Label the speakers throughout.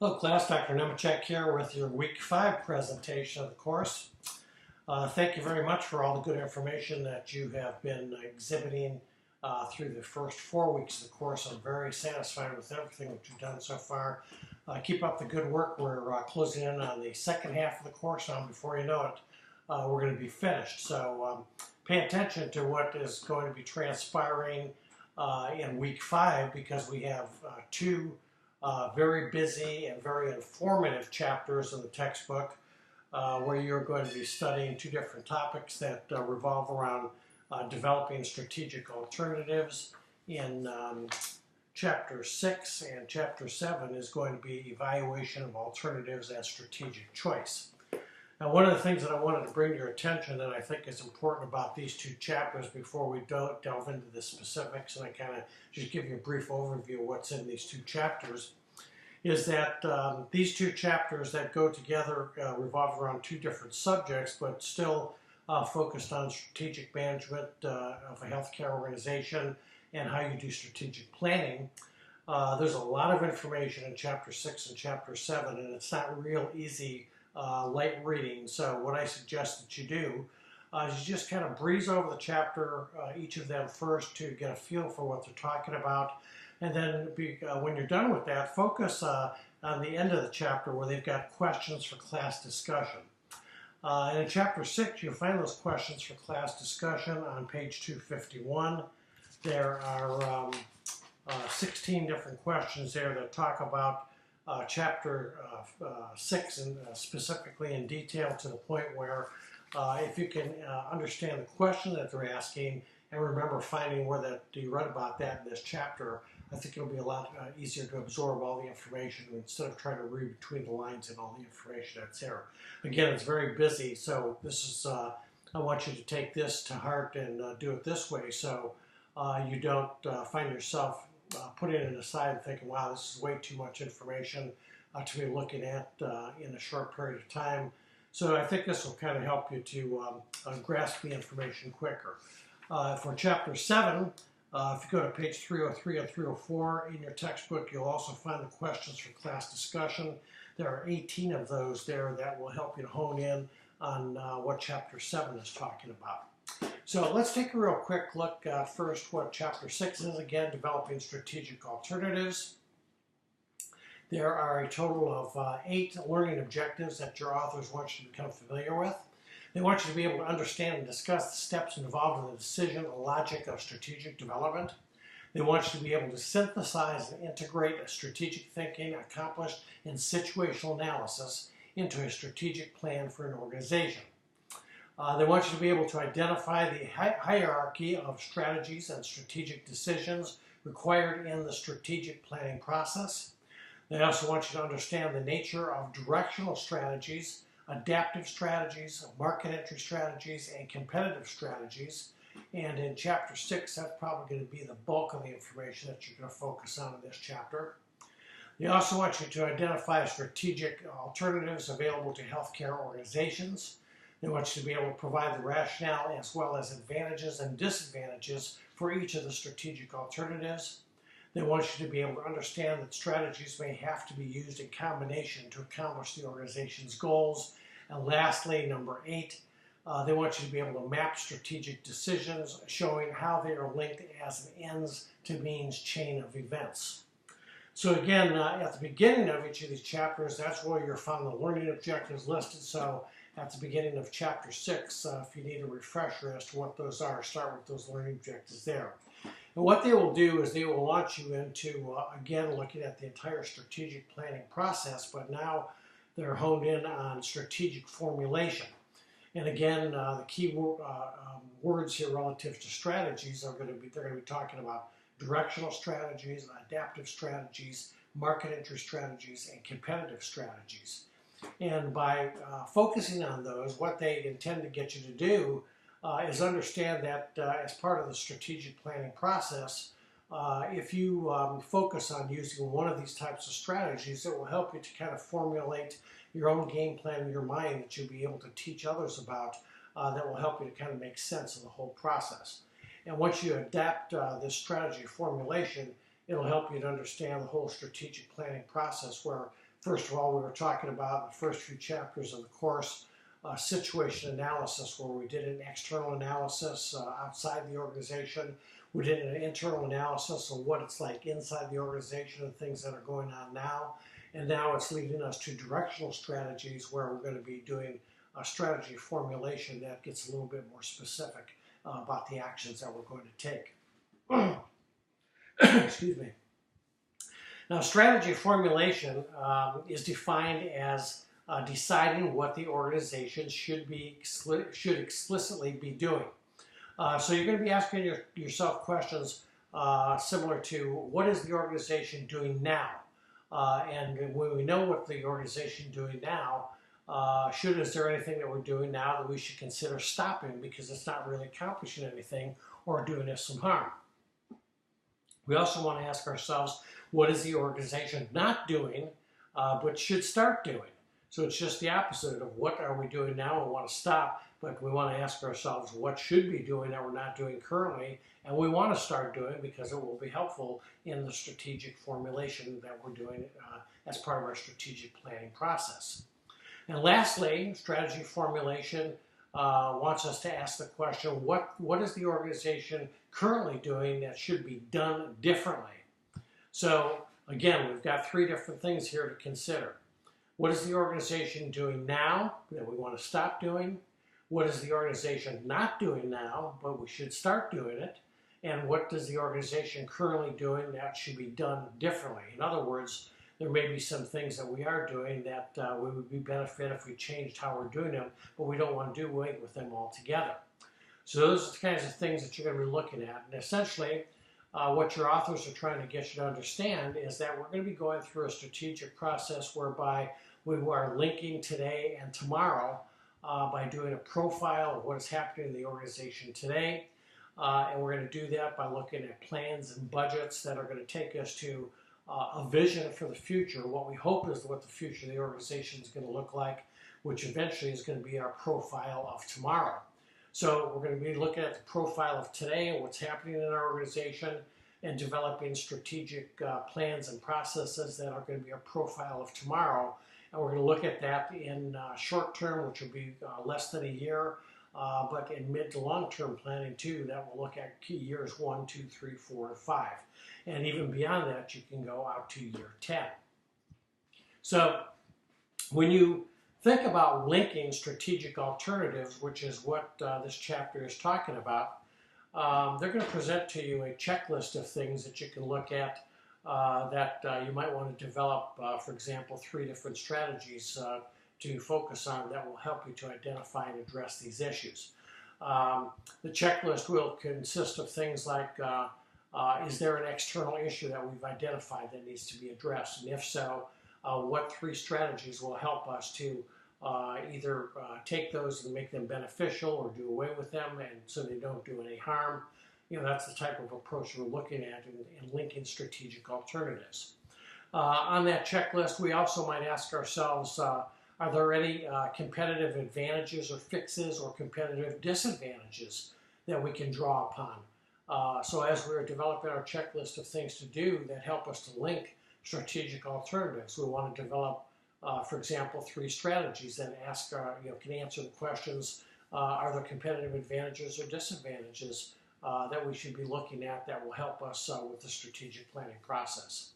Speaker 1: Hello class, Dr. Nemecek here with your week 5 presentation of the course. Thank you very much for all the good information that you have been exhibiting through the first 4 weeks of the course. I'm very satisfied with everything that you've done so far. Keep up the good work. We're closing in on the second half of the course now. Before you know it, we're going to be finished. So pay attention to what is going to be transpiring in week 5 because we have two very busy and very informative chapters in the textbook where you're going to be studying two different topics that revolve around developing strategic alternatives. In Chapter 6 and Chapter 7 is going to be evaluation of alternatives and strategic choice. Now, one of the things that I wanted to bring to your attention that I think is important about these two chapters before we delve into the specifics, and I kind of just give you a brief overview of what's in these two chapters, is that these two chapters that go together revolve around two different subjects, but still focused on strategic management of a healthcare organization and how you do strategic planning. There's a lot of information in Chapter 6 and Chapter 7, and it's not real easy light reading. So what I suggest that you do is you just kind of breeze over the chapter, each of them first, to get a feel for what they're talking about. And then when you're done with that, focus on the end of the chapter where they've got questions for class discussion. And in Chapter 6, you'll find those questions for class discussion on page 251. There are 16 different questions there that talk about Chapter 6 and specifically in detail, to the point where if you can understand the question that they're asking and remember finding where that you read about that in this chapter, I think it'll be a lot easier to absorb all the information instead of trying to read between the lines and all the information that's there. Again, it's very busy, so this is I want you to take this to heart and do it this way, so you don't find yourself putting it aside and thinking, wow, this is way too much information to be looking at in a short period of time. So I think this will kind of help you to grasp the information quicker. For Chapter 7, if you go to page 303 or 304 in your textbook, you'll also find the questions for class discussion. There are 18 of those there that will help you to hone in on what Chapter 7 is talking about. So let's take a real quick look at first what Chapter 6 is. Again, developing strategic alternatives. There are a total of 8 learning objectives that your authors want you to become familiar with. They want you to be able to understand and discuss the steps involved in the decision and logic of strategic development. They want you to be able to synthesize and integrate a strategic thinking accomplished in situational analysis into a strategic plan for an organization. They want you to be able to identify the hierarchy of strategies and strategic decisions required in the strategic planning process. They also want you to understand the nature of directional strategies, adaptive strategies, market entry strategies, and competitive strategies. And in Chapter 6, that's probably going to be the bulk of the information that you're going to focus on in this chapter. They also want you to identify strategic alternatives available to healthcare organizations. They want you to be able to provide the rationale as well as advantages and disadvantages for each of the strategic alternatives. They want you to be able to understand that strategies may have to be used in combination to accomplish the organization's goals. And lastly, number 8, they want you to be able to map strategic decisions, showing how they are linked as an ends to means chain of events. So again, at the beginning of each of these chapters, that's where you'll find the learning objectives listed. So at the beginning of Chapter 6, if you need a refresher as to what those are, start with those learning objectives there. And what they will do is they will launch you into, again, looking at the entire strategic planning process, but now they're honed in on strategic formulation. And again, the key words here relative to strategies are going to be, they're going to be talking about directional strategies, adaptive strategies, market entry strategies, and competitive strategies. And by focusing on those, what they intend to get you to do is understand that as part of the strategic planning process, if you focus on using one of these types of strategies, it will help you to kind of formulate your own game plan in your mind that you'll be able to teach others about that will help you to kind of make sense of the whole process. And once you adapt this strategy formulation, it'll help you to understand the whole strategic planning process, where First of all, we were talking about the first few chapters of the course, situation analysis, where we did an external analysis outside the organization. We did an internal analysis of what it's like inside the organization and things that are going on now. And now it's leading us to directional strategies, where we're going to be doing a strategy formulation that gets a little bit more specific about the actions that we're going to take. Excuse me. Now, strategy formulation is defined as deciding what the organization should explicitly be doing. So you're going to be asking yourself questions similar to, what is the organization doing now? And when we know what the organization is doing now, is there anything that we're doing now that we should consider stopping because it's not really accomplishing anything or doing us some harm? We also want to ask ourselves, what is the organization not doing but should start doing? So it's just the opposite of what are we doing now and want to stop, but we want to ask ourselves what should be doing that we're not doing currently, and we want to start doing because it will be helpful in the strategic formulation that we're doing as part of our strategic planning process. And lastly, strategy formulation wants us to ask the question, what is the organization currently doing that should be done differently? So again, we've got three different things here to consider. What is the organization doing now that we want to stop doing? What is the organization not doing now, but we should start doing it? And what is the organization currently doing that should be done differently? In other words, there may be some things that we are doing that we would be benefit if we changed how we're doing them, but we don't want to do away with them altogether. So those are the kinds of things that you're going to be looking at. And essentially, what your authors are trying to get you to understand is that we're going to be going through a strategic process whereby we are linking today and tomorrow by doing a profile of what is happening in the organization today. And we're going to do that by looking at plans and budgets that are going to take us to a vision for the future, what we hope is what the future of the organization is going to look like, which eventually is going to be our profile of tomorrow. So we're going to be looking at the profile of today and what's happening in our organization and developing strategic plans and processes that are going to be a profile of tomorrow. And we're going to look at that in short term, which will be less than a year, but in mid to long term planning too, that will look at key years 1, 2, 3, 4, and 5. And even beyond that, you can go out to year 10. So when you think about linking strategic alternatives, which is what this chapter is talking about, they're going to present to you a checklist of things that you can look at that you might want to develop, for example, 3 different strategies to focus on that will help you to identify and address these issues. The checklist will consist of things like, is there an external issue that we've identified that needs to be addressed? And if so, what 3 strategies will help us to either take those and make them beneficial or do away with them and so they don't do any harm? You know, that's the type of approach we're looking at in linking strategic alternatives. On that checklist, we also might ask ourselves, are there any competitive advantages or fixes or competitive disadvantages that we can draw upon? So as we're developing our checklist of things to do that help us to link strategic alternatives, we want to develop, for example, 3 strategies that ask, can answer the questions, are there competitive advantages or disadvantages that we should be looking at that will help us with the strategic planning process.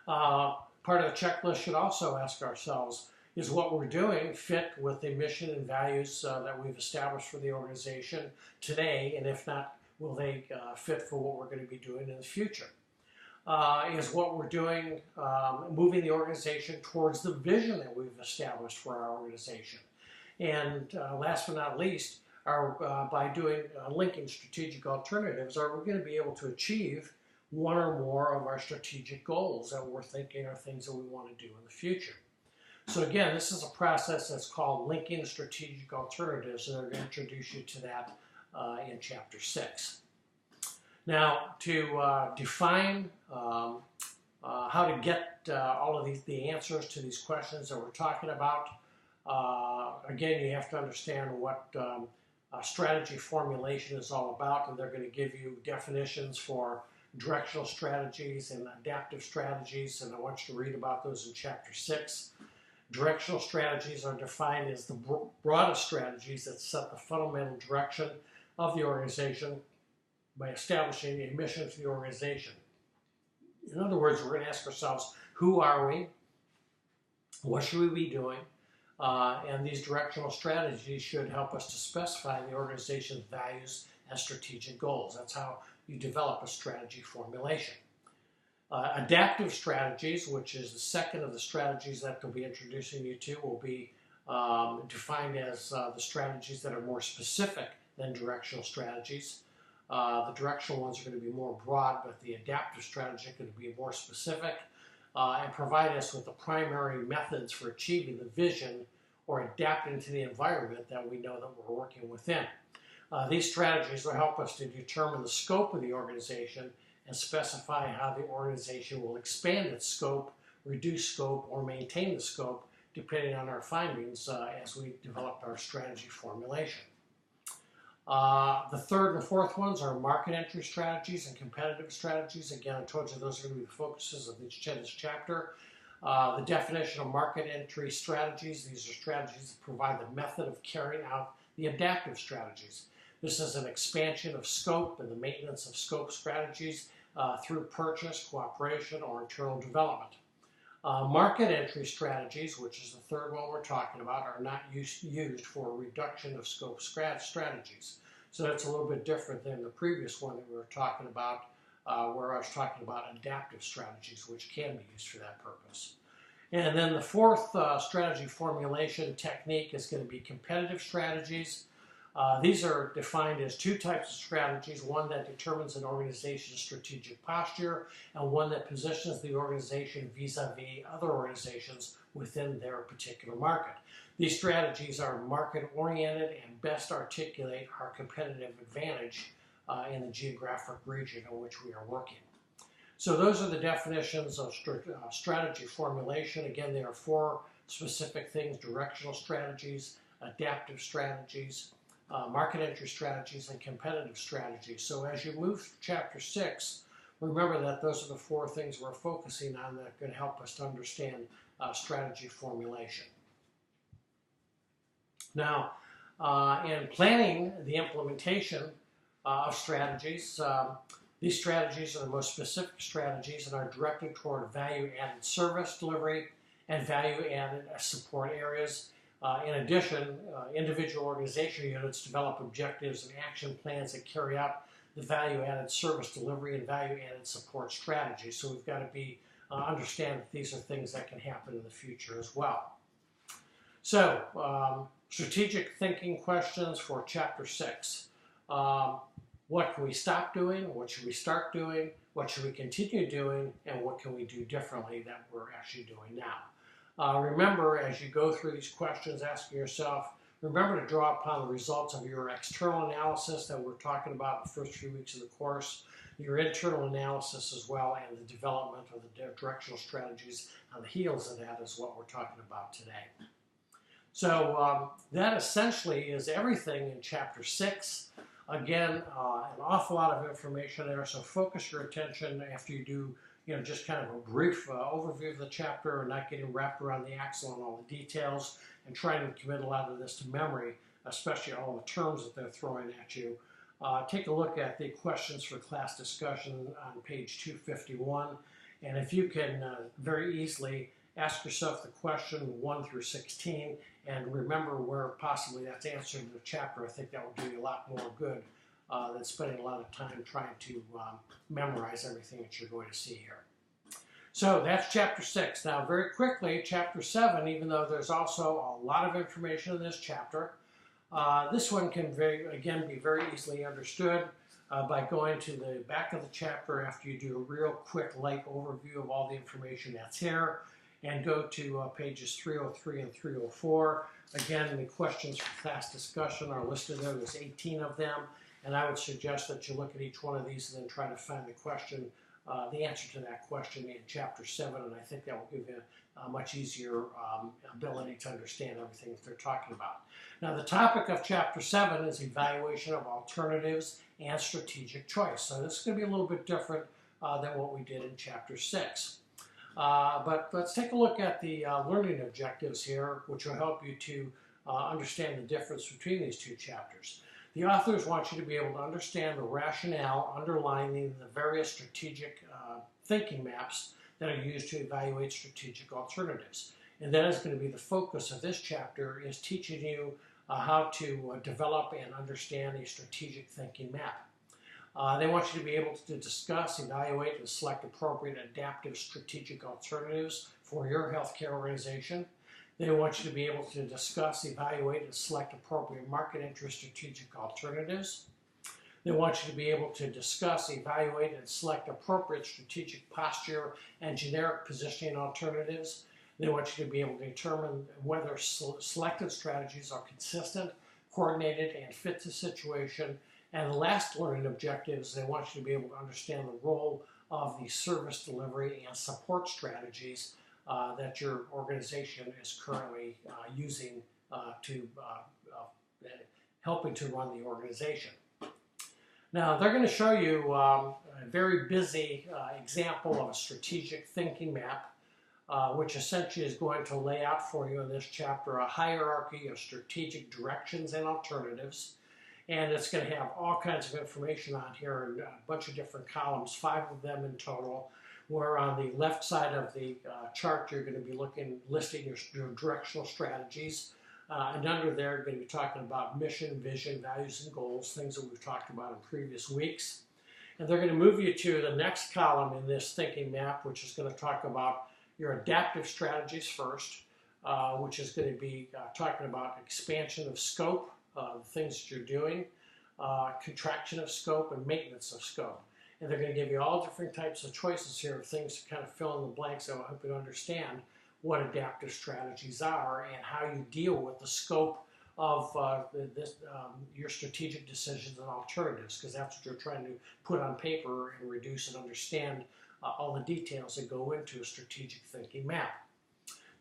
Speaker 1: Part of the checklist should also ask ourselves, is what we're doing fit with the mission and values that we've established for the organization today, and if not, will they fit for what we're going to be doing in the future? Is what we're doing moving the organization towards the vision that we've established for our organization? And last but not least, by doing linking strategic alternatives, are we going to be able to achieve one or more of our strategic goals that we're thinking are things that we want to do in the future? So again, this is a process that's called linking strategic alternatives, and they're going to introduce you to that in Chapter 6. Now, to define how to get all of the answers to these questions that we're talking about, again, you have to understand what strategy formulation is all about, and they're going to give you definitions for directional strategies and adaptive strategies, and I want you to read about those in Chapter 6. Directional strategies are defined as the broadest strategies that set the fundamental direction of the organization by establishing a mission for the organization. In other words, we're going to ask ourselves, who are we? What should we be doing? And these directional strategies should help us to specify the organization's values and strategic goals. That's how you develop a strategy formulation. Adaptive strategies, which is the second of the strategies that they'll be introducing you to, will be defined as the strategies that are more specific than directional strategies. The directional ones are going to be more broad, but the adaptive strategy are going to be more specific and provide us with the primary methods for achieving the vision or adapting to the environment that we know that we're working within. These strategies will help us to determine the scope of the organization and specify how the organization will expand its scope, reduce scope, or maintain the scope, depending on our findings as we develop our strategy formulation. The third and fourth ones are market entry strategies and competitive strategies. Again, I told you those are going to be the focuses of this chapter. The definition of market entry strategies, these are strategies that provide the method of carrying out the adaptive strategies. This is an expansion of scope and the maintenance of scope strategies through purchase, cooperation, or internal development. Market entry strategies, which is the third one we're talking about, are not used for reduction of scope strategies. So that's a little bit different than the previous one that we were talking about, where I was talking about adaptive strategies, which can be used for that purpose. And then the fourth strategy formulation technique is going to be competitive strategies. These are defined as two types of strategies, one that determines an organization's strategic posture and one that positions the organization vis-a-vis other organizations within their particular market. These strategies are market-oriented and best articulate our competitive advantage in the geographic region in which we are working. So those are the definitions of strategy formulation. Again, there are four specific things: directional strategies, adaptive strategies, market entry strategies, and competitive strategies. So as you move through Chapter 6, remember that those are the four things we're focusing on that are going to help us to understand strategy formulation. Now, in planning the implementation of strategies, these strategies are the most specific strategies and are directed toward value-added service delivery and value-added support areas. In addition, individual organization units develop objectives and action plans that carry out the value-added service delivery and value-added support strategies. So we've got to understand that these are things that can happen in the future as well. So, strategic thinking questions for Chapter 6. What can we stop doing? What should we start doing? What should we continue doing? And what can we do differently that we're actually doing now? Remember, as you go through these questions, asking yourself, remember to draw upon the results of your external analysis that we're talking about the first few weeks of the course, your internal analysis as well, and the development of the directional strategies on the heels of that is what we're talking about today. So that essentially is everything in Chapter 6. Again, an awful lot of information there, so focus your attention after you do just kind of a brief overview of the chapter and not getting wrapped around the axle on all the details and trying to commit a lot of this to memory, especially all the terms that they're throwing at you. Take a look at the questions for class discussion on page 251, and if you can very easily ask yourself the question 1 through 16 and remember where possibly that's answered in the chapter, I think that will do you a lot more good than spending a lot of time trying to memorize everything that you're going to see here. So that's Chapter 6. Now very quickly, Chapter 7, even though there's also a lot of information in this chapter, this one can again be very easily understood by going to the back of the chapter after you do a real quick light overview of all the information that's here, and go to pages 303 and 304. Again, the questions for class discussion are listed there. There's 18 of them, and I would suggest that you look at each one of these and then try to find the answer to that question in Chapter 7, and I think that will give you a much easier ability to understand everything that they're talking about. Now, the topic of Chapter 7 is evaluation of alternatives and strategic choice. So this is going to be a little bit different than what we did in Chapter 6. But let's take a look at the learning objectives here, which will help you to understand the difference between these two chapters. The authors want you to be able to understand the rationale underlying the various strategic thinking maps that are used to evaluate strategic alternatives. And that is going to be the focus of this chapter, is teaching you how to develop and understand a strategic thinking map. They want you to be able to discuss, evaluate, and select appropriate adaptive strategic alternatives for your healthcare organization. They want you to be able to discuss, evaluate, and select appropriate market interest strategic alternatives. They want you to be able to discuss, evaluate, and select appropriate strategic posture and generic positioning alternatives. They want you to be able to determine whether selected strategies are consistent, coordinated, and fit the situation. And the last learning objectives, they want you to be able to understand the role of the service delivery and support strategies that your organization is currently using to helping to run the organization. Now, they're going to show you a very busy example of a strategic thinking map, which essentially is going to lay out for you in this chapter a hierarchy of strategic directions and alternatives. And it's going to have all kinds of information on here in a bunch of different columns, 5 of them in total, where on the left side of the chart you're going to be listing your directional strategies. And under there, you're going to be talking about mission, vision, values, and goals, things that we've talked about in previous weeks. And they're going to move you to the next column in this thinking map, which is going to talk about your adaptive strategies first, which is going to be talking about expansion of scope, the things that you're doing, contraction of scope, and maintenance of scope. And they're going to give you all different types of choices here of things to kind of fill in the blanks that will help you understand what adaptive strategies are and how you deal with the scope of your strategic decisions and alternatives, because that's what you're trying to put on paper and reduce and understand all the details that go into a strategic thinking map.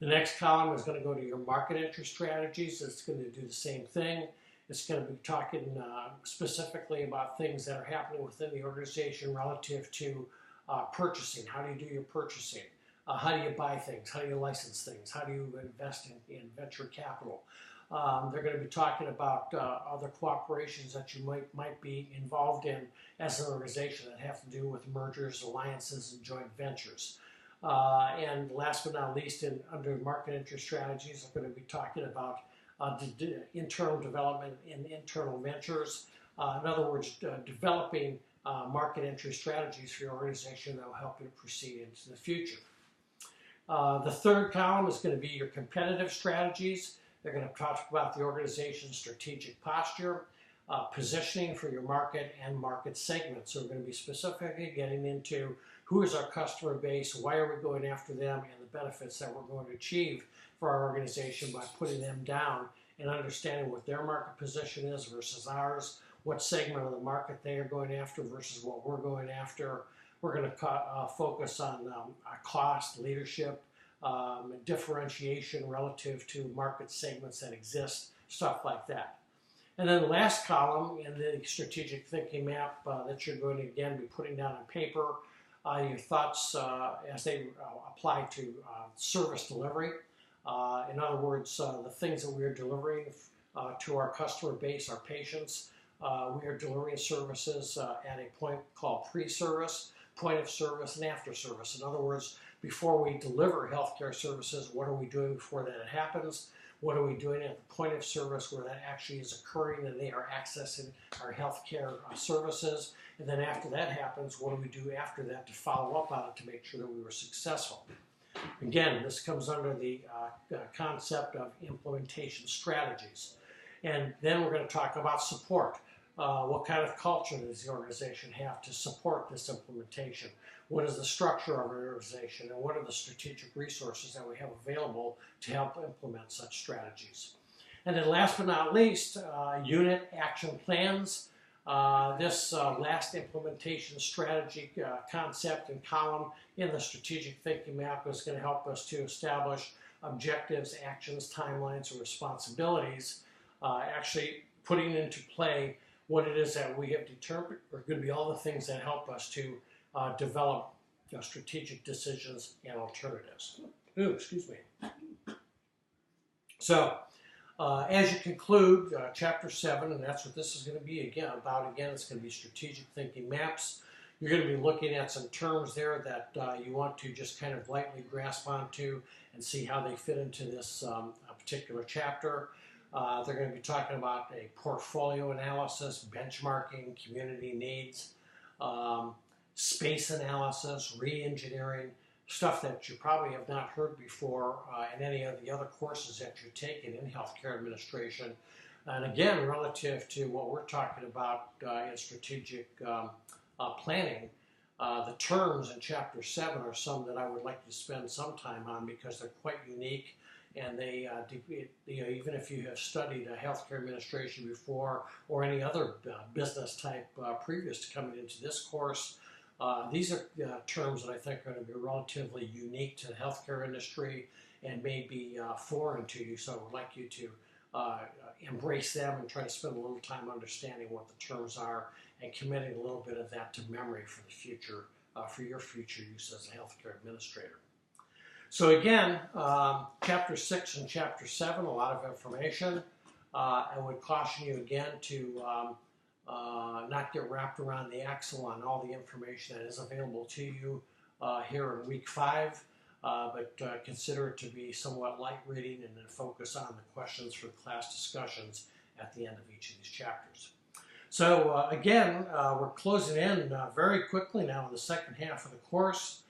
Speaker 1: The next column is going to go to your market entry strategies. It's going to do the same thing. It's going to be talking specifically about things that are happening within the organization relative to purchasing. How do you do your purchasing? How do you buy things? How do you license things? How do you invest in venture capital? They're going to be talking about other cooperations that you might be involved in as an organization that have to do with mergers, alliances, and joint ventures. And last but not least, under market entry strategies, I'm going to be talking about internal development and internal ventures. In other words, developing market entry strategies for your organization that will help you to proceed into the future. The third column is going to be your competitive strategies. They're going to talk about the organization's strategic posture, positioning for your market, and market segments. So we're going to be specifically getting into who is our customer base, why are we going after them, and the benefits that we're going to achieve for our organization by putting them down and understanding what their market position is versus ours, what segment of the market they are going after versus what we're going after. We're going to focus on cost, leadership, differentiation relative to market segments that exist, stuff like that. And then the last column in the strategic thinking map that you're going to again be putting down on paper, your thoughts as they apply to service delivery. In other words, the things that we are delivering to our customer base, our patients. We are delivering services at a point called pre-service, point of service, and after service. In other words, before we deliver healthcare services, what are we doing before that happens? What are we doing at the point of service where that actually is occurring and they are accessing our healthcare services? And then after that happens, what do we do after that to follow up on it to make sure that we were successful? Again, this comes under the concept of implementation strategies. And then we're going to talk about support. What kind of culture does the organization have to support this implementation? What is the structure of our organization, and what are the strategic resources that we have available to help implement such strategies? And then last but not least, unit action plans. This last implementation strategy concept and column in the strategic thinking map is going to help us to establish objectives, actions, timelines, and responsibilities, actually putting into play what it is that we have determined are going to be all the things that help us to develop strategic decisions and alternatives. Ooh, excuse me. So, as you conclude Chapter 7, and that's what this is going to be about, it's going to be strategic thinking maps. You're going to be looking at some terms there that you want to just kind of lightly grasp onto and see how they fit into this particular chapter. They're going to be talking about a portfolio analysis, benchmarking, community needs, space analysis, re-engineering, stuff that you probably have not heard before in any of the other courses that you're taking in healthcare administration. And again, relative to what we're talking about in strategic planning, the terms in Chapter 7 are some that I would like to spend some time on because they're quite unique, and they, even if you have studied healthcare administration before or any other business type previous to coming into this course, these are terms that I think are going to be relatively unique to the healthcare industry and may be foreign to you, so I would like you to embrace them and try to spend a little time understanding what the terms are and committing a little bit of that to memory for the future, for your future use as a healthcare administrator. So again, Chapter 6 and Chapter 7, a lot of information. I would caution you again to not get wrapped around the axle on all the information that is available to you here in week 5, but consider it to be somewhat light reading and then focus on the questions for class discussions at the end of each of these chapters. So again, we're closing in very quickly now in the second half of the course.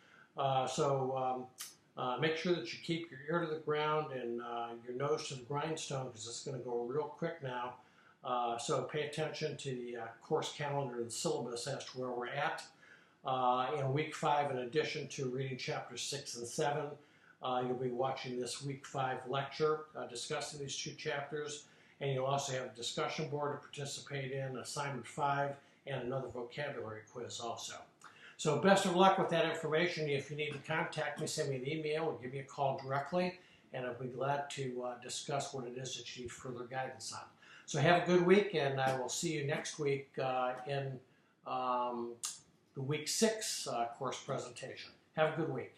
Speaker 1: Make sure that you keep your ear to the ground and your nose to the grindstone because it's going to go real quick now. So pay attention to the course calendar and syllabus as to where we're at. In week 5, in addition to reading Chapters 6 and 7, you'll be watching this week 5 lecture discussing these 2 chapters, and you'll also have a discussion board to participate in, assignment 5, and another vocabulary quiz also. So best of luck with that information. If you need to contact me, send me an email or give me a call directly, and I'll be glad to discuss what it is that you need further guidance on. So have a good week, and I will see you next week in the week 6 course presentation. Have a good week.